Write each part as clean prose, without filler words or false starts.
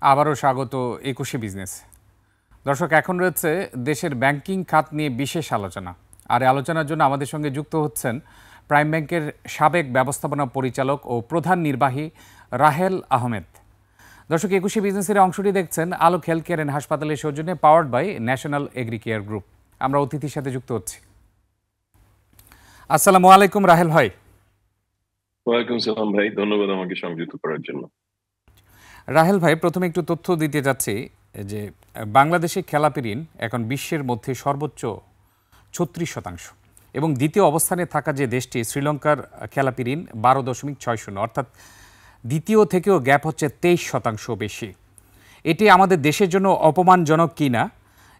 আবারও স্বাগত ২১শে বিজনেস। দর্শক, এখন রয়েছে দেশের ব্যাংকিং খাত নিয়ে বিশেষ আলোচনা। আর এই আলোচনার জন্য আমাদের সঙ্গে যুক্ত হচ্ছেন প্রাইম ব্যাংকের সাবেক ব্যবস্থাপনা পরিচালক ও প্রধান নির্বাহী রাহেল আহমেদ। দর্শক, ২১শে বিজনেসের অংশটি দেখছেন আলোক হেলথ কেয়ার অ্যান্ড হাসপাতালের সৌজন্যে, powered by national agri care group. আমরা অতিথির সাথে যুক্ত হচ্ছি। আসসালামু আলাইকুম রাহেল ভাই। ওয়ালাইকুম সালাম ভাই, ধন্যবাদ আমাকে সংযুক্ত করার জন্য। রাহেল ভাই, প্রথমে একটু তথ্য দিতে যাচ্ছি যে বাংলাদেশে খেলাপি ঋণ এখন বিশ্বের মধ্যে সর্বোচ্চ ৩৬%, এবং দ্বিতীয় অবস্থানে থাকা যে দেশটি শ্রীলঙ্কার খেলাপি ঋণ ১২.৬০, অর্থাৎ দ্বিতীয় থেকেও গ্যাপ হচ্ছে ২৩% বেশি। এটি আমাদের দেশের জন্য অপমানজনক কিনা,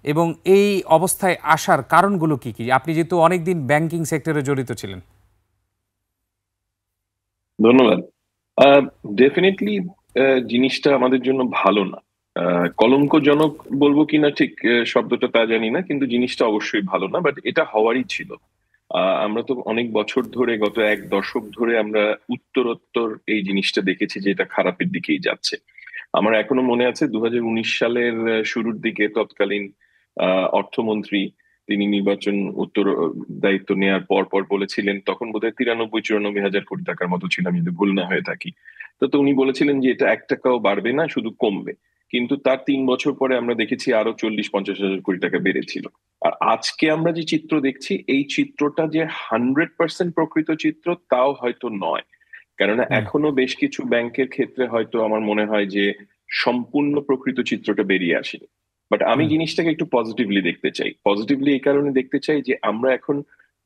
এবং এই অবস্থায় আসার কারণগুলো কি কি? আপনি যেহেতু অনেকদিন ব্যাংকিং সেক্টরে জড়িত ছিলেন। ধন্যবাদ। ডেফিনেটলি জিনিসটা আমাদের জন্য ভালো না। কলঙ্কজনক বলবো কিনা ঠিক শব্দটা তা জানি না, কিন্তু জিনিসটা অবশ্যই ভালো না, বাট এটা হওয়ারই ছিল। আমরা তো অনেক বছর ধরে, গত এক দশক ধরে আমরা উত্তরোত্তর এই জিনিসটা দেখেছি যে এটা খারাপের দিকেই যাচ্ছে। আমার এখনো মনে আছে ২০১৯ সালের শুরুর দিকে তৎকালীন অর্থমন্ত্রী, তিনি নির্বাচন দায়িত্ব নেওয়ার পর পর বলেছিলেন, তখন বোধহয় ৯৩-৯৪ হাজার কোটি টাকার মতো ছিল, আমি যদি ভুল না হয়ে থাকি। তো উনি বলেছিলেন যে এটা ১ টাকাও বাড়বে না, শুধু কমবে। কিন্তু তার ৩ বছর পরে আমরা দেখেছি আরো ৪০-৫০ হাজার কোটি টাকা বেড়েছিল। আর আজকে আমরা যে চিত্র দেখছি, এই চিত্রটা যে 100% প্রকৃত চিত্র তাও হয়তো নয়। কেননা এখনো বেশ কিছু ব্যাংকের ক্ষেত্রে হয়তো আমার মনে হয় যে সম্পূর্ণ প্রকৃত চিত্রটা বেরিয়ে আসেনি। বাট আমি জিনিসটাকে একটু পজিটিভলি দেখতে চাই। পজিটিভলি এই কারণে দেখতে চাই যে আমরা এখন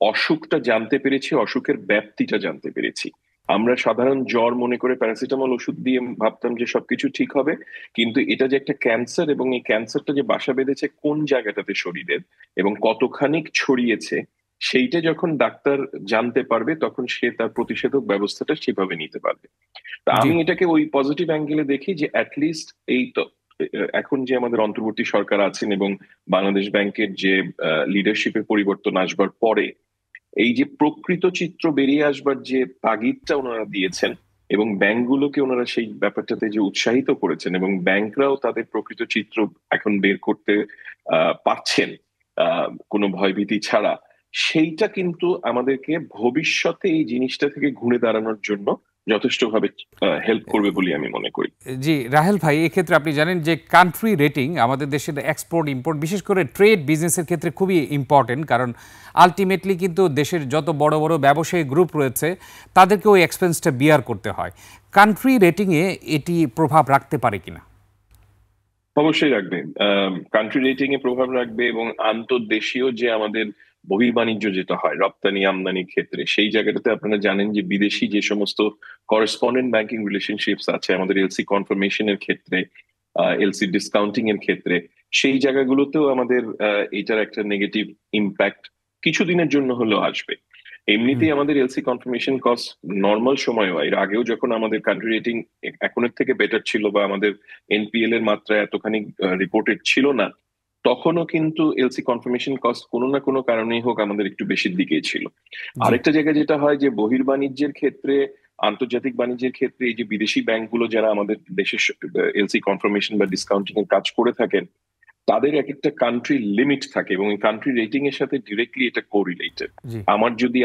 অসুখটা জানতে পেরেছি, অসুখের ব্যাপ্তিটা জানতে পেরেছি। আমরা সাধারণ জ্বর মনে করে প্যারাসিটামল ওষুধ দিয়ে ভাবতাম যে সবকিছু ঠিক হবে, কিন্তু এটা যে একটা ক্যান্সার, এবং এই ক্যান্সারটা যে বাসা বেঁধেছে কোন জায়গাটাতে শরীরের এবং কতখানি ছড়িয়েছে, সেইটা যখন ডাক্তার জানতে পারবে, তখন সে তার প্রতিষেধক ব্যবস্থাটা সেভাবে নিতে পারবে। তা জি। আমি এটাকে ওই পজিটিভ অ্যাঙ্গেলে দেখি যে অ্যাটলিস্ট এই তো এখন যে আমাদের অন্তর্বর্তী সরকার আছেন এবং বাংলাদেশ ব্যাংকের যে লিডারশিপের পরিবর্তন আসবার পরে এই যে প্রকৃত চিত্র বেরিয়ে আসবার যে তাগিদটা ওনারা দিয়েছেন, এবং ব্যাংকগুলোকে ওনারা সেই ব্যাপারটাতে যে উৎসাহিত করেছেন, এবং ব্যাংকরাও তাদের প্রকৃত চিত্র এখন বের করতে পারছেন কোনো ভয়ভীতি ছাড়া, সেইটা কিন্তু আমাদেরকে ভবিষ্যতে এই জিনিসটা থেকে ঘুরে দাঁড়ানোর জন্য যথেষ্টভাবে হেল্প করবে বলে আমি মনে করি। জি রাহেল ভাই, এক্ষেত্রে আপনি জানেন যে কান্ট্রি রেটিং আমাদের দেশের এক্সপোর্ট ইম্পোর্ট, বিশেষ করে ট্রেড বিজনেসের ক্ষেত্রে খুবই ইম্পর্টেন্ট, কারণ আলটিমেটলি কিন্তু দেশের যত বড় বড় ব্যবসায়ী গ্রুপ রয়েছে তাদেরকে ওই এক্সপেন্সটা বিয়ার করতে হয়। কান্ট্রি রেটিংয়ে এটি প্রভাব রাখতে পারে কিনা? অবশ্যই রাখবে। কান্ট্রি রেটিং এ প্রভাব রাখবে, এবং আন্তর্দেশীয় যে আমাদের বহির্বাণিজ্য যেটা হয় রপ্তানি আমদানির ক্ষেত্রে, সেই জায়গাটাতে আপনারা জানেন যে বিদেশি যে সমস্ত করেসপন্ডেন্ট ব্যাংকিং রিলেশনশিপস আছে আমাদের এলসি কনফার্মেশনের ক্ষেত্রে, এলসি ডিসকাউন্টিং এর ক্ষেত্রে, সেই জায়গাগুলোতেও আমাদের এটার একটা নেগেটিভ ইম্প্যাক্ট কিছুদিনের জন্য হলেও আসবে। এমনিতেই আমাদের এলসি কনফার্মেশন কস্ট নর্মাল সময় হয়, এর আগেও যখন আমাদের কান্ট্রি রেটিং এখনের থেকে বেটার ছিল বা আমাদের এনপিএল এর মাত্রা এতখানি রিপোর্টেড ছিল না, তখনও কিন্তু এলসি কনফার্মেশন কস্ট কোনো না কোনো কারণেই হোক আমাদের একটু বেশির দিকেই ছিল। জি। আরেকটা জায়গায় যেটা হয় যে বহির্বাণিজ্যের ক্ষেত্রে, আন্তর্জাতিক বাণিজ্যের ক্ষেত্রে, এই যে বিদেশি ব্যাংকগুলো যারা আমাদের দেশের এলসি কনফার্মেশন বা ডিসকাউন্টিং এর কাজ করে থাকেন, তাদের এক একটা কান্ট্রি লিমিট থাকে, এবং এই কান্ট্রি রেটিং এর সাথে ডিরেক্টলি এটা কোরিলেটেড। জি।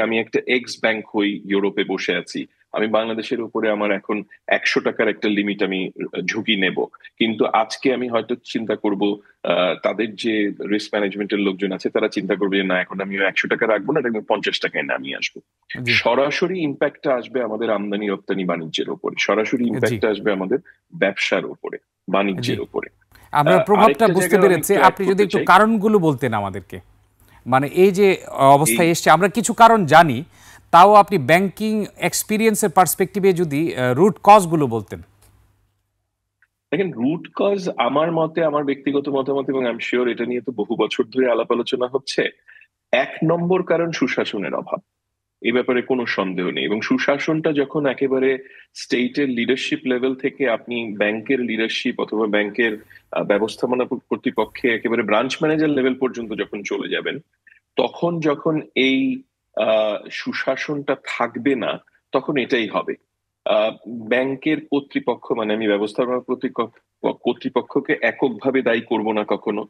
আমি একটা এক্স ব্যাংক হই, ইউরোপে বসে আছি, আমি বাংলাদেশের উপরে আমার এখন ১০০ টাকার একটা লিমিট আমি ঝুঁকি নেব, কিন্তু আজকে আমি হয়তো চিন্তা করব, তাদের যে রিস্ক ম্যানেজমেন্টের লোকজন আছে তারা চিন্তা করবে যে না, এখন আমি ১০০ টাকা রাখবো না, এটা আমি ৫০ টাকায় নামিয়ে আসবো। জি। সরাসরি ইম্প্যাক্টটা আসবে আমাদের আমদানি রপ্তানি বাণিজ্যের উপরে, সরাসরি জি। ইম্প্যাক্টটা আসবে আমাদের ব্যবসার উপরে, জি। বাণিজ্যের উপরে। আমরা প্রভাবটা আরেকটা বুঝতে জায়গায় আমি পেরেছি। একটু অ্যাড আপনি যদি করতে একটু চাই। কারণগুলো বলতেন আমাদেরকে। মানে এই যে এই অবস্থায় এসছে, আমরা কিছু কারণ জানি, তাও আপনি ব্যাংকিং এক্সপেরিয়েন্সের পার্সপেক্টিভে যদি রুট কজগুলো বলতেন। দেখেন, রুট কজ আমার মতে, আমার ব্যক্তিগত মতামত, এবং আই এম শিওর এটা নিয়ে তো বহু বছর ধরে আলাপ আলোচনা হচ্ছে, ১ নম্বর কারণ সুশাসনের অভাব। এই ব্যাপারে কোনো সন্দেহ নেই, এবং সুশাসনটা যখন একেবারে স্টেটের লিডারশিপ লেভেল থেকে আপনি ব্যাংকের লিডারশিপ অথবা ব্যাংকের ব্যবস্থাপনা কর্তৃপক্ষে একেবারে ব্রাঞ্চ ম্যানেজার লেভেল পর্যন্ত যখন চলে যাবেন, তখন যখন এই সুশাসনটা থাকবে না, তখন এটাই হবে। আহ, ব্যাংকের কর্তৃপক্ষ, মানে আমি ব্যবস্থাপনা কর্তৃপক্ষকে এককভাবে দায়ী করব না কখনো,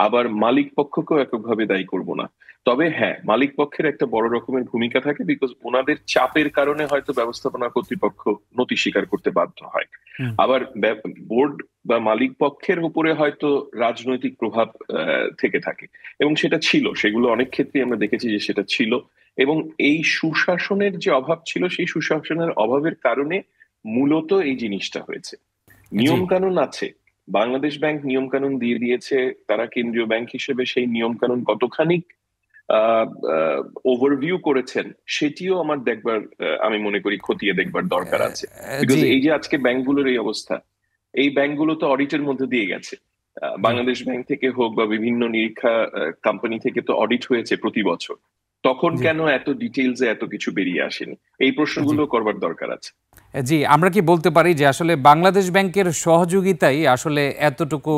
আবার মালিক পক্ষকেও এককভাবে দায়ী করব না। তবে হ্যাঁ, মালিক পক্ষের একটা বড় রকমের ভূমিকা থাকে, বিকজ ওনাদের চাপের কারণে হয়তো ব্যবস্থাপনা কর্তৃপক্ষ নতি স্বীকার করতে বাধ্য হয়। হুম। আবার বোর্ড বা মালিক পক্ষের উপরে হয়তো রাজনৈতিক প্রভাব থেকে থাকে, এবং সেটা ছিল, সেগুলো অনেক ক্ষেত্রে আমরা দেখেছি যে সেটা ছিল। এবং এই সুশাসনের যে অভাব ছিল, সেই সুশাসনের অভাবের কারণে মূলত এই জিনিসটা হয়েছে। জি। নিয়ম কানুন আছে, বাংলাদেশ ব্যাংক নিয়ম কানুন দিয়ে দিয়েছে, তারা কেন্দ্রীয় ব্যাংক হিসেবে সেই নিয়ম কানুন কতখানি ওভারভিউ করেছেন সেটিও আমার দেখবার, আমি মনে করি খতিয়ে দেখবার দরকার আছে। বিকজ জি। এই যে আজকে ব্যাংকগুলোর এই অবস্থা, এই ব্যাংকগুলো তো অডিটের মধ্যে দিয়ে গেছে। জি। বাংলাদেশ ব্যাংক থেকে হোক বা বিভিন্ন নিরীক্ষা কোম্পানি থেকে তো অডিট হয়েছে প্রতি বছর। তখন জি। কেন এত ডিটেইলসে এত কিছু বেরিয়ে আসেনি? এই জি। প্রশ্নগুলো করবার দরকার আছে। জি, আমরা কি বলতে পারি যে আসলে বাংলাদেশ ব্যাংকের সহযোগিতাই আসলে এতটুকু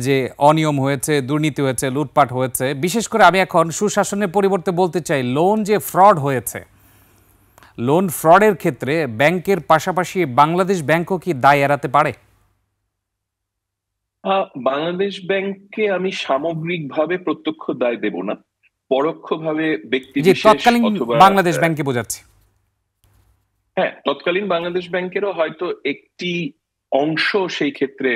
যে অনিয়ম হয়েছে, দুর্নীতি হয়েছে, লুটপাট হয়েছে, বিশেষ করে আমি এখন সুশাসনের পরিবর্তে বলতে চাই লোন যে ফ্রড হয়েছে, লোন ফ্রডের ক্ষেত্রে ব্যাংকের পাশাপাশি বাংলাদেশ ব্যাংকও কি দায় এড়াতে পারে? বাংলাদেশ ব্যাংককে আমি সামগ্রিকভাবে প্রত্যক্ষ দায় দেব না, পরোক্ষভাবে ব্যক্তি জি, বিশেষ তৎকালীন অথবা বাংলাদেশ ব্যাংকে বোঝাচ্ছি। হ্যাঁ, তৎকালীন বাংলাদেশ ব্যাংকেরও হয়তো একটি অংশ সেই ক্ষেত্রে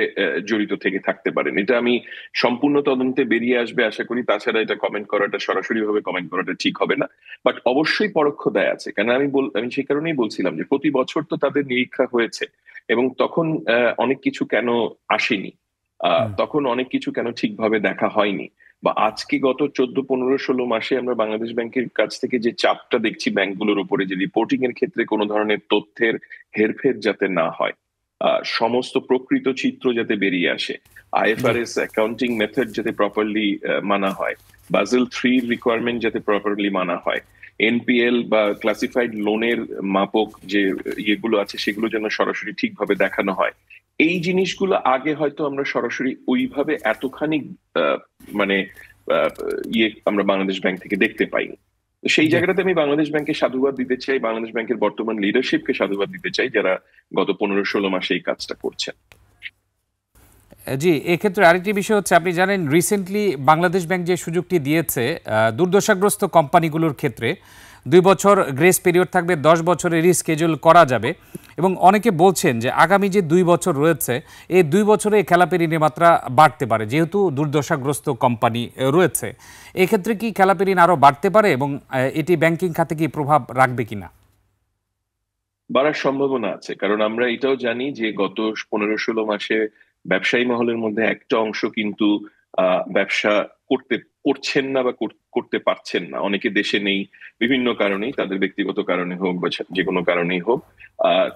জড়িত থেকে থাকতে পারেন। এটা আমি সম্পূর্ণ তদন্তে বেরিয়ে আসবে আশা করি, তাছাড়া এটা কমেন্ট করাটা, সরাসরি ভাবে কমেন্ট করাটা ঠিক হবে না। বাট অবশ্যই পরোক্ষ দায় আছে, কেন আমি সেই কারণেই বলছিলাম যে প্রতি বছর তো তাদের নিরীক্ষা হয়েছে, এবং তখন অনেক কিছু কেন আসেনি, হুম। তখন অনেক কিছু কেন ঠিকভাবে দেখা হয়নি, বা আজকে গত 14, 15, 16 মাসে আমরা বাংলাদেশ ব্যাংকের কাছ থেকে যে চাপটা দেখছি ব্যাংকগুলোর উপরে, যে রিপোর্টিং এর ক্ষেত্রে কোনো ধরনের তথ্যের হেরফের যাতে না হয়, সমস্ত প্রকৃত চিত্র যাতে বেরিয়ে আসে, জি। আইএফআরএস অ্যাকাউন্টিং মেথড যাতে প্রপারলি মানা হয়, বাজেল 3 রিকোয়ারমেন্ট যাতে প্রপারলি মানা হয়, এনপিএল বা ক্লাসিফাইড লোনের মাপক যে ইয়েগুলো আছে সেগুলো যেন সরাসরি ঠিকভাবে দেখানো হয়। এই জিনিসগুলো আগে হয়তো আমরা সরাসরি ওইভাবে এতখানি আহ, মানে আহ, আমরা বাংলাদেশ ব্যাংক থেকে দেখতে পাইনি। তো সেই জি। জায়গাটাতে আমি বাংলাদেশ ব্যাংকে সাধুবাদ দিতে চাই, বাংলাদেশ ব্যাংকের বর্তমান লিডারশিপকে সাধুবাদ দিতে চাই, যারা গত 15, 16 মাসে এই কাজটা করছেন। জি, এক্ষেত্রে আরেকটি বিষয় হচ্ছে, আপনি জানেন রিসেন্টলি বাংলাদেশ ব্যাংক যে সুযোগটি দিয়েছে দুর্দশাগ্রস্ত কোম্পানিগুলোর ক্ষেত্রে 2 বছর গ্রেস পিরিয়ড থাকবে, 10 বছরের রিস্কেজুল করা যাবে, এবং অনেকে বলছেন যে আগামী যে 2 বছর রয়েছে, এই 2 বছরে খেলাপি ঋণের মাত্রা বাড়তে পারে যেহেতু দুর্দশাগ্রস্ত কোম্পানি রয়েছে। এক্ষেত্রে কি খেলাপি ঋণ আরও বাড়তে পারে এবং এটি ব্যাংকিং খাতে কি প্রভাব রাখবে কিনা? বাড়ার সম্ভাবনা আছে, কারণ আমরা এটাও জানি যে গত 15, 16 মাসে ব্যবসায়ী মহলের মধ্যে একটা অংশ কিন্তু ব্যবসা করছেন না বা করতে পারছেন না। অনেকে দেশে নেই, বিভিন্ন কারণেই, তাদের ব্যক্তিগত কারণে হোক বা যে কোনো কারণেই হোক,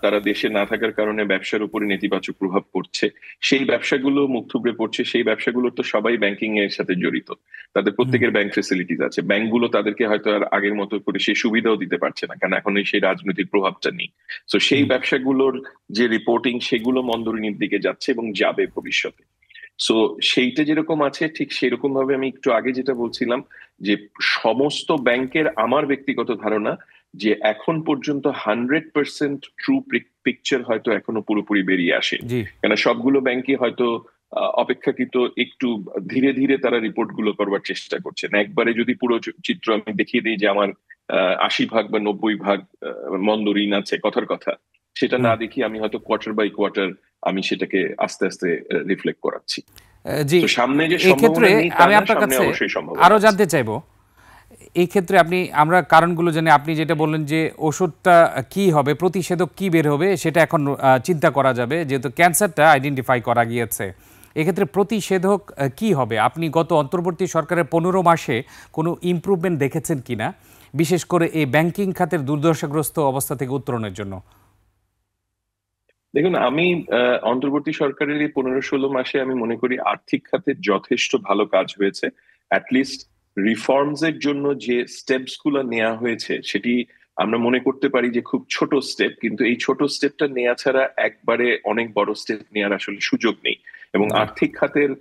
তারা দেশে না থাকার কারণে ব্যবসার উপরে নেতিবাচক প্রভাব পড়ছে। সেই ব্যবসাগুলো মুখ থুবড়ে পড়ছে, সেই ব্যবসাগুলোর তো সবাই ব্যাংকিং এর সাথে জড়িত, তাদের হুম। প্রত্যেকের ব্যাংক ফেসিলিটিস আছে, ব্যাংকগুলো তাদেরকে হয়তো আর আগের মতো করে সেই সুবিধাও দিতে পারছে না, কারণ এখন সেই রাজনৈতিক প্রভাবটা নেই। তো সেই হুম। ব্যবসাগুলোর যে রিপোর্টিং সেগুলো মন্দরিনীর দিকে যাচ্ছে এবং যাবে ভবিষ্যতে। সো সেইটা যেরকম আছে, ঠিক সেরকম ভাবে আমি একটু আগে যেটা বলছিলাম, যে সমস্ত ব্যাংকের আমার ব্যক্তিগত ধারণা যে এখন পর্যন্ত 100% ট্রু পিকচার হয়তো এখনো পুরোপুরি বেরিয়ে আসেনি। জি। কেন সবগুলো ব্যাংকই হয়তো অপেক্ষাকৃত একটু ধীরে ধীরে তারা রিপোর্ট গুলো করবার চেষ্টা করছেন। একবারে যদি পুরো চিত্র আমি দেখিয়ে দিই যে আমার 80 ভাগ বা 90 ভাগ মন্দ ঋণ আছে, কথার কথা, সেটা হুম। না দেখি আমি হয়তো কোয়ার্টার বাই কোয়ার্টার আমি সেটাকে আস্তে আস্তে রিফ্লেক্ট করাচ্ছি। জি, তো সামনে যে এই ক্ষেত্রে সম্ভাবনা নেই তা আমি না, আপনার সামনে কাছে অবশ্যই সম্ভাবনা আরও আছে। জানতে চাইবো, এই ক্ষেত্রে আমরা কারণগুলো জানি, আপনি যেটা বললেন যে ওষুধটা কি হবে, প্রতিষেধক কি বের হবে সেটা এখন চিন্তা করা যাবে যেহেতু ক্যান্সারটা আইডেন্টিফাই করা গিয়েছে। এক্ষেত্রে প্রতিষেধক কি হবে, আপনি গত অন্তর্বর্তী সরকারের 15 মাসে কোনো ইমপ্রুভমেন্ট দেখেছেন কিনা, বিশেষ করে এই ব্যাংকিং খাতের দুর্দশাগ্রস্ত অবস্থা থেকে উত্তরণের জন্য? দেখুন, আমি অন্তর্বর্তী সরকারের এই 15, 16 মাসে আমি মনে করি আর্থিক খাতে যথেষ্ট ভালো কাজ হয়েছে। অ্যাটলিস্ট রিফর্মস এর জন্য যে স্টেপস গুলো নেওয়া হয়েছে সেটি আমরা মনে করতে পারি যে খুব ছোট স্টেপ, কিন্তু এই ছোট স্টেপটা নেওয়া ছাড়া একবারে অনেক বড় স্টেপ নেওয়ার আসলে সুযোগ নেই। এবং জি। আর্থিক খাতের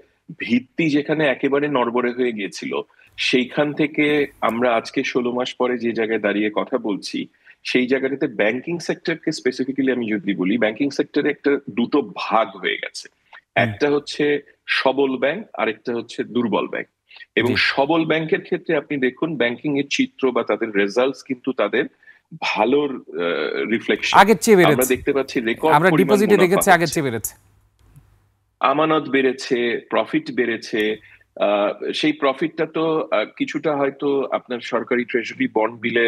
ভিত্তি যেখানে একেবারে নড়বড়ে হয়ে গিয়েছিল, সেইখান থেকে আমরা আজকে 16 মাস পরে যে জায়গায় দাঁড়িয়ে কথা বলছি, সেই জায়গাটাতে ব্যাংকিং সেক্টরকে স্পেসিফিক্যালি আমি যদি বলি, ব্যাংকিং সেক্টরে একটা দুটো ভাগ হয়ে গেছে। একটা হচ্ছে সবল ব্যাংক, আরেকটা হচ্ছে দুর্বল ব্যাংক। এবং জি সবল ব্যাংকের ক্ষেত্রে আপনি দেখুন ব্যাংকিং এর চিত্র বা তাদের রেজাল্টস কিন্তু তাদের ভালোর রিফ্লেকশন। আগের চেয়ে আমরা বেড়েছে, দেখতে পাচ্ছি রেকর্ড আমরা পরিমাণ ডিপোজিটে মুনাফা দেখেছি আগের হচ্ছে, চেয়ে বেড়েছে। আমানত বেড়েছে, প্রফিট বেড়েছে। আহ, সেই প্রফিটটা তো কিছুটা হয়তো আপনার সরকারি ট্রেজারি বন্ড বিলে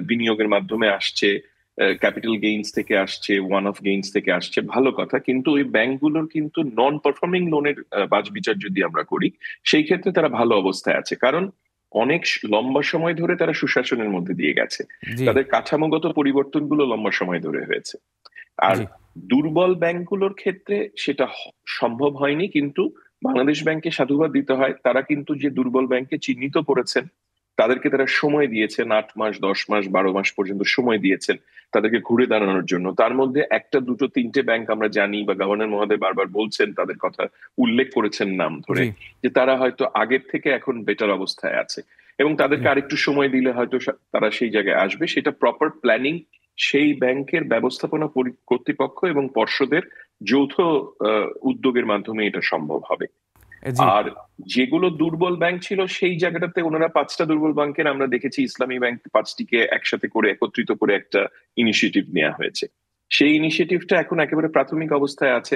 বিনিয়োগের মাধ্যমে আসছে, ক্যাপিটাল গেইনস থেকে আসছে, ওয়ান অফ গেইনস থেকে আসছে, ভালো কথা। কিন্তু ওই ব্যাংকগুলোর কিন্তু নন পারফর্মিং লোনের বাছবিচার যদি আমরা করি, সেই ক্ষেত্রে তারা ভালো অবস্থায় আছে, কারণ অনেক লম্বা সময় ধরে তারা সুশাসনের মধ্যে দিয়ে গেছে। জি তাদের কাঠামোগত পরিবর্তনগুলো লম্বা সময় ধরে হয়েছে। আর জি দুর্বল ব্যাংকগুলোর ক্ষেত্রে সেটা সম্ভব হয়নি, কিন্তু বাংলাদেশ ব্যাংকে সাধুবাদ দিতে হয়, তারা কিন্তু যে দুর্বল ব্যাংকে চিহ্নিত করেছেন তাদেরকে তারা সময় দিয়েছেন, 8 মাস 10 মাস 12 মাস পর্যন্ত সময় দিয়েছেন তাদেরকে ঘুরে দাঁড়ানোর জন্য। তার মধ্যে একটা দুটো তিনটে ব্যাংক আমরা জানি, বা গভর্নর মহোদয় বারবার বলছেন, তাদের কথা উল্লেখ করেছেন নাম ধরে, জি যে তারা হয়তো আগের থেকে এখন বেটার অবস্থায় আছে, এবং জি তাদেরকে আরেকটু সময় দিলে হয়তো তারা সেই জায়গায় আসবে। সেটা প্রপার প্ল্যানিং সেই ব্যাংকের ব্যবস্থাপনা কর্তৃপক্ষ এবং পর্ষদের যৌথ উদ্যোগের মাধ্যমে এটা সম্ভব হবে। জি আর যেগুলো দুর্বল ব্যাংক ছিল সেই জায়গাটাতে ওনারা 5টা দুর্বল ব্যাংকের, আমরা দেখেছি ইসলামী ব্যাংক 5টিকে একসাথে করে একত্রিত করে একটা ইনিশিয়েটিভ নেওয়া হয়েছে। সেই ইনিশিয়েটিভটা এখন একেবারে প্রাথমিক অবস্থায় আছে।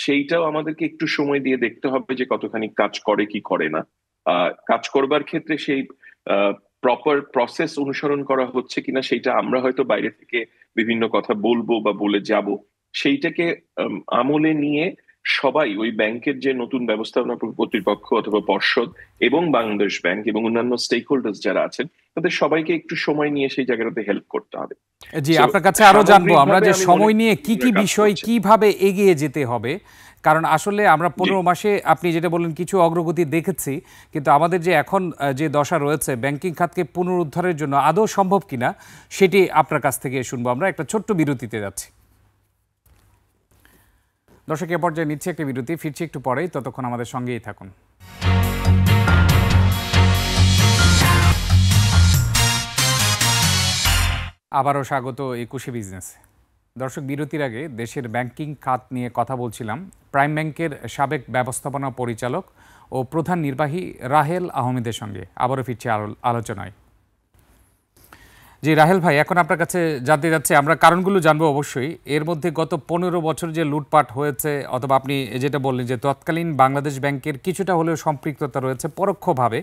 সেইটাও আমাদেরকে একটু সময় দিয়ে দেখতে হবে যে কতখানি কাজ করে কি করে না। কাজ করবার ক্ষেত্রে সেই প্রপার প্রসেস অনুসরণ করা হচ্ছে কিনা সেইটা আমরা হয়তো বাইরে থেকে বিভিন্ন কথা বলবো বা বলে যাব। সেইটাকে আমলে নিয়ে সবাই, ওই ব্যাংকের যে নতুন ব্যবস্থাপনা কর্তৃপক্ষ অথবা পর্ষদ এবং বাংলাদেশ ব্যাংক এবং অন্যান্য স্টেক হোল্ডার্স যারা আছেন, তাদের সবাইকে একটু সময় নিয়ে সেই জায়গাটাতে হেল্প করতে হবে। জি সো আপনার কাছে আরো জানবো আমরা যে আমি মনে সময় নিয়ে কি করি কি কাজ বিষয় করছে। কিভাবে এগিয়ে যেতে হবে, কারণ আসলে আমরা জি। 15 মাসে আপনি যেটা বললেন কিছু অগ্রগতি দেখেছি, কিন্তু আমাদের যে এখন যে দশা রয়েছে ব্যাংকিং খাতকে পুনরুদ্ধারের জন্য আদৌ সম্ভব কিনা সেটি আপনার কাছ থেকে শুনবো। আমরা একটা ছোট্ট বিরতিতে যাচ্ছি। দর্শক, এ পর্যায়ে নিচ্ছে একটা বিরতি, ফিরছি একটু পরেই, ততক্ষণ আমাদের সঙ্গেই থাকুন। আবারও স্বাগত একুশে বিজনেসে। দর্শক, বিরতির আগে দেশের ব্যাংকিং খাত নিয়ে কথা বলছিলাম প্রাইম ব্যাংকের সাবেক ব্যবস্থাপনা পরিচালক ও প্রধান নির্বাহী রাহেল আহমেদের সঙ্গে। আবারও ফিরছি আলোচনায়। জি রাহেল ভাই, এখন আপনার কাছে জানতে যাচ্ছে, আমরা কারণগুলো জানবো অবশ্যই। এর মধ্যে গত 15 বছর যে লুটপাট হয়েছে, অথবা আপনি যেটা বললেন যে তৎকালীন বাংলাদেশ ব্যাংকের কিছুটা হলেও সম্পৃক্ততা রয়েছে পরোক্ষভাবে,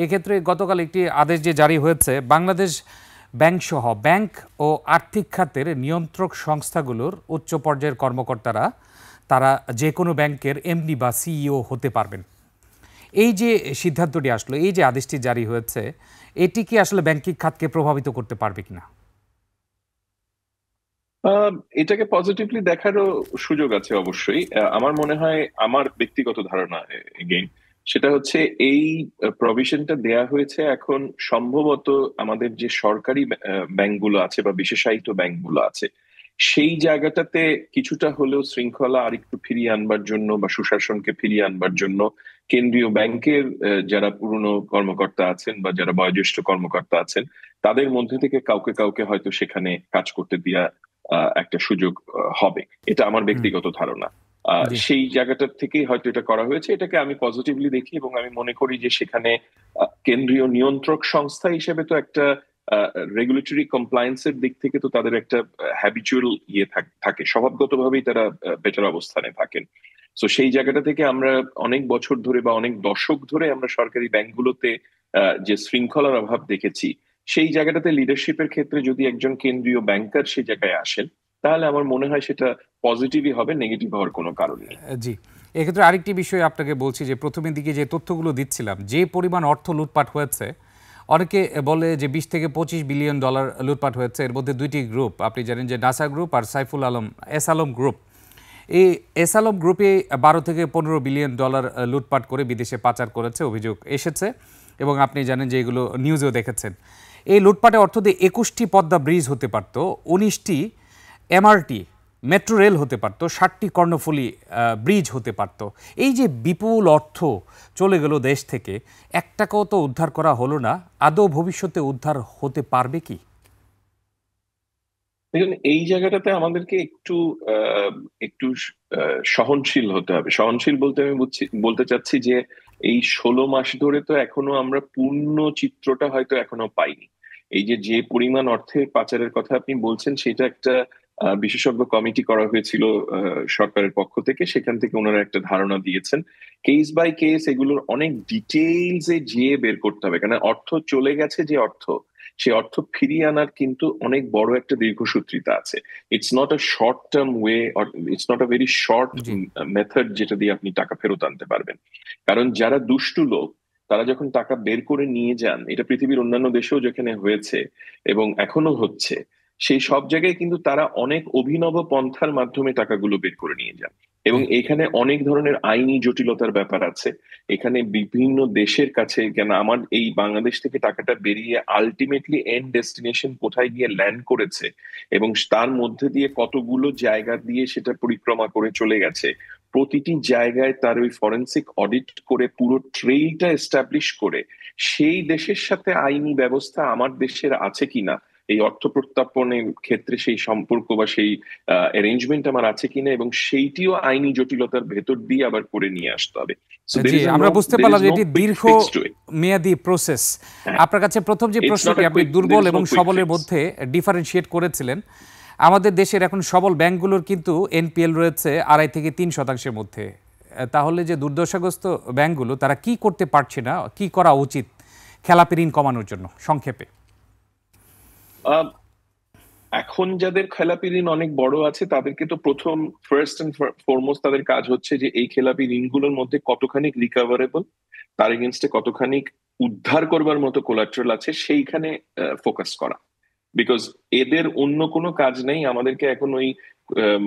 এক্ষেত্রে গতকাল একটি আদেশ যে জারি হয়েছে, বাংলাদেশ ব্যাংক সহ ব্যাংক ও আর্থিক খাতের নিয়ন্ত্রক সংস্থাগুলোর উচ্চ পর্যায়ের কর্মকর্তারা তারা যে কোনো ব্যাংকের এমডি বা সিইও হতে পারবেন। এই যে সিদ্ধান্তটি আসলো, এই যে আদেশটি জারি হয়েছে, এটি কি আসলে ব্যাংকিং খাতকে প্রভাবিত করতে পারবে কিনা? এটাকে পজিটিভলি দেখারও সুযোগ আছে অবশ্যই। আমার মনে হয়, আমার ব্যক্তিগত ধারণা এগেইন, সেটা হচ্ছে এই প্রভিশনটা দেয়া হয়েছে এখন সম্ভবত আমাদের যে সরকারি ব্যাংকগুলো আছে বা বিশেষায়িত ব্যাংকগুলো আছে, সেই জায়গাটাতে কিছুটা হলেও শৃঙ্খলা আরেকটু ফিরিয়ে আনবার জন্য বা সুশাসনকে ফিরিয়ে আনবার জন্য কেন্দ্রীয় ব্যাংকের যারা পুরনো কর্মকর্তা আছেন বা যারা বয়োজ্যেষ্ঠ কর্মকর্তা আছেন, তাদের মধ্যে থেকে কাউকে কাউকে হয়তো সেখানে কাজ করতে দেওয়া একটা সুযোগ হবে। এটা আমার হুম, ব্যক্তিগত ধারণা। জি সেই জায়গাটার থেকেই হয়তো এটা করা হয়েছে। এটাকে আমি পজিটিভলি দেখি, এবং আমি মনে করি যে সেখানে কেন্দ্রীয় নিয়ন্ত্রক সংস্থা হিসেবে তো একটা রেগুলেটরি কমপ্লায়েন্সের দিক থেকে তো তাদের একটা হ্যাবিচুয়াল থাকে, স্বভাবগতভাবেই তারা বেটার অবস্থানে থাকেন। তো সেই জায়গাটা থেকে আমরা অনেক বছর ধরে বা অনেক দশক ধরে আমরা সরকারি ব্যাংকগুলোতে যে শৃঙ্খলার অভাব দেখেছি, সেই জায়গাটাতে লিডারশিপের ক্ষেত্রে যদি একজন কেন্দ্রীয় ব্যাংকার সেই জায়গায় আসেন, তাহলে আমার মনে হয় সেটা পজিটিভই হবে, নেগেটিভ হওয়ার কোনো কারণ নেই। জি। এক্ষেত্রে আরেকটি বিষয় আপনাকে বলছি, যে প্রথমের দিকে যে তথ্যগুলো দিচ্ছিলাম, যে পরিমাণ অর্থ লুটপাট হয়েছে, অনেকে বলে যে 20 থেকে 25 বিলিয়ন ডলার লুটপাট হয়েছে। এর মধ্যে দুইটি গ্রুপ, আপনি জানেন যে নাসা গ্রুপ আর সাইফুল আলম এস আলম গ্রুপ। এই এস আলম গ্রুপে 12 থেকে 15 বিলিয়ন ডলার লুটপাট করে বিদেশে পাচার করেছে অভিযোগ এসেছে, এবং আপনি জানেন যে এগুলো নিউজেও দেখেছেন। এই লুটপাটে অর্থ দিয়ে 21টি পদ্মা ব্রিজ হতে পারত, 19টি এমআরটি মেট্রো রেল হতে পারত, 60টি কর্ণফুলী ব্রিজ হতে পারত। এই যে বিপুল অর্থ চলে গেল দেশ থেকে, এক টাকাও তো উদ্ধার করা হলো না। আদৌ ভবিষ্যতে উদ্ধার হতে পারবে কি? দেখুন, এই জায়গাটাতে আমাদেরকে একটু সহনশীল হতে হবে। সহনশীল বলতে আমি বলতে চাচ্ছি যে এই 16 মাস ধরে তো এখনো আমরা পূর্ণ চিত্রটা হয়তো এখনো পাইনি। এই যে যে পরিমাণ অর্থের পাচারের কথা আপনি বলছেন, সেটা একটা বিশেষজ্ঞ কমিটি করা হয়েছিল সরকারের পক্ষ থেকে। সেখান থেকে ওনারা একটা ধারণা দিয়েছেন। কেস বাই কেস এগুলোর অনেক ডিটেইলসে যেয়ে বের করতে হবে, কারণ অর্থ চলে গেছে, যে অর্থ, সে অর্থ ফিরিয়ে আনার কিন্তু অনেক বড় একটা দীর্ঘসূত্রিতা আছে। It's not a short term way, it's not a very short G. Method যেটা দিয়ে আপনি টাকা ফেরত আনতে পারবেন। কারণ যারা দুষ্টু লোক, তারা যখন টাকা বের করে নিয়ে যান, এটা পৃথিবীর অন্যান্য দেশেও যেখানে হয়েছে এবং এখনো হচ্ছে, সেই সব জায়গায় কিন্তু তারা অনেক অভিনব পন্থার মাধ্যমে টাকাগুলো বের করে নিয়ে যান। এবং জি। এখানে অনেক ধরনের আইনি জটিলতার ব্যাপার আছে। এখানে বিভিন্ন দেশের কাছে, কেন আমার এই বাংলাদেশ থেকে টাকাটা বেরিয়ে আলটিমেটলি এন্ড ডেস্টিনেশন কোথায় গিয়ে ল্যান্ড করেছে, এবং তার মধ্যে দিয়ে কতগুলো জায়গা দিয়ে সেটা পরিক্রমা করে চলে গেছে, প্রতিটি জায়গায় তার ওই ফরেন্সিক অডিট করে পুরো ট্রেইলটা এস্টাবলিশ করে সেই দেশের সাথে আইনি ব্যবস্থা আমার দেশের আছে কিনা, এই অর্থ প্রত্যার্পণের ক্ষেত্রে সেই সম্পর্ক বা সেই অ্যারেঞ্জমেন্ট আমার আছে কিনা, এবং সেইটিও আইনি জটিলতার ভেতর দিয়ে আবার করে নিয়ে আসতে হবে। সো দের জি, ইজ আমরা বুঝতে দের পারলাম ইজ যে নো এটি কুইক দীর্ঘ ফিক্স টু ইট। মেয়াদী প্রসেস। আপনার কাছে প্রথম যে ইটস নট প্রশ্নটি আ আপনি কুইক, দের দুর্বল ইজ নো এবং কুইক সবলের ফিক্স। মধ্যে ডিফারেন্সিয়েট করেছিলেন, আমাদের দেশের এখন সবল ব্যাংকগুলোর কিন্তু এনপিএল রয়েছে 2.5 থেকে 3% মধ্যে। তাহলে যে দুর্দশাগ্রস্ত ব্যাংকগুলো তারা কি করতে পারছে না, কি করা উচিত খেলাপি ঋণ কমানোর জন্য সংক্ষেপে? এখন যাদের খেলাপি ঋণ অনেক বড় আছে, তাদেরকে তো প্রথম, ফার্স্ট এন্ড ফরমোস্ট তাদের কাজ হচ্ছে যে এই খেলাপি ঋণগুলোর মধ্যে কতখানি রিকভারেবল, তার এগেনস্টে কতখানি উদ্ধার করবার মতো কোলাট্রাল আছে, সেইখানে ফোকাস করা। বিকজ এদের অন্য কোনো কাজ নেই। আমাদেরকে এখন ওই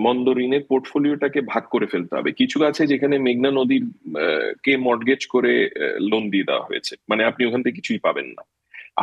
মন্দ ঋণের পোর্টফোলিওটাকে ভাগ করে ফেলতে হবে। কিছু আছে যেখানে মেঘনা নদীর কে মর্টগেজ করে লোন দিয়ে দেওয়া হয়েছে, মানে আপনি ওখান থেকে কিছুই পাবেন না।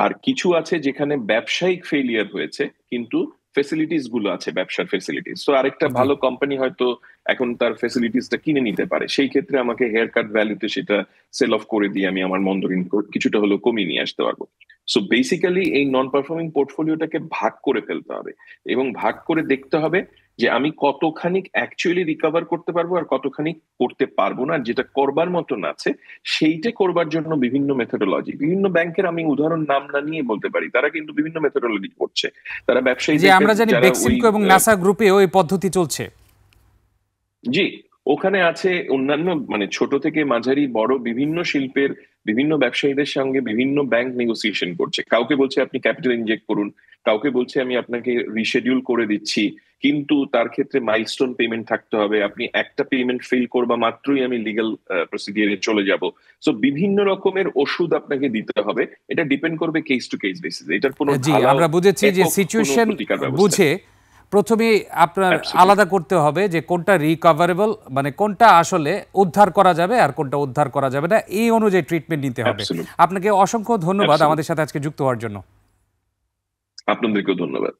আর কিছু আছে যেখানে ব্যবসায়িক ফেলিয়ার হয়েছে, কিন্তু ফেসিলিটিস গুলো আছে, ব্যবসার ফেসিলিটিস। তো আরেকটা জি। ভালো কোম্পানি হয়তো এখন তার ফেসিলিটিসটা কিনে নিতে পারে, সেই ক্ষেত্রে আমাকে হেয়ার কাট ভ্যালুতে সেটা সেল অফ করে দিয়ে আমি আমার মন্দ ঋণ কিছুটা হলেও কমিয়ে নিয়ে আসতে পারবো। সো বেসিক্যালি এই নন পারফর্মিং পোর্টফোলিওটাকে ভাগ করে ফেলতে হবে, এবং ভাগ করে দেখতে হবে যে আমি কতখানি অ্যাকচুয়ালি রিকভার করতে পারবো আর কতখানি করতে পারবো না। আর যেটা করবার মতন আছে, সেইটা করবার জন্য বিভিন্ন মেথোডোলজি, বিভিন্ন ব্যাংকের আমি উদাহরণ নাম না নিয়ে বলতে পারি, তারা কিন্তু বিভিন্ন মেথোডোলজি করছে। তারা যে ব্যবসায়ীদেরকে, আমরা জানি যারা ওই বেক্সিমকো এবং নাসা গ্রুপেও এই পদ্ধতি চলছে। জি, ওখানে আছে অন্যান্য, মানে ছোট থেকে মাঝারি বড় বিভিন্ন শিল্পের বিভিন্ন ব্যবসায়ীদের সঙ্গে বিভিন্ন ব্যাংক নেগোসিয়েশন করছে। কাউকে বলছে আপনি ক্যাপিটাল ইনজেক্ট করুন, কাউকে বলছে আমি আপনাকে রিশেডিউল করে দিচ্ছি, কিন্তু তার ক্ষেত্রে মাইলস্টোন পেমেন্ট থাকতে হবে। আপনি একটা পেমেন্ট ফেল করবা মাত্রই আমি লিগ্যাল প্রসিডিয়ারে চলে যাব। সো বিভিন্ন রকমের ওষুধ আপনাকে দিতে হবে। এটা ডিপেন্ড করবে কেস টু কেস বেসিস। এটার কোনো জি, ঢালাও আমরা বুঝেছি যে একক কোনো সিচুয়েশন প্রতিকার ব্যবস্থা বুঝে প্রথমে আপনার অ্যাবসলিউটলি। আলাদা করতে হবে যে কোনটা রিকভারেবল, মানে কোনটা আসলে উদ্ধার করা যাবে আর কোনটা উদ্ধার করা যাবে না, এই অনুযায়ী ট্রিটমেন্ট নিতে হবে। অ্যাবসলিউটলি। আপনাকে অসংখ্য ধন্যবাদ আমাদের সাথে আজকে যুক্ত হওয়ার জন্য। আপনাদেরকেও ধন্যবাদ।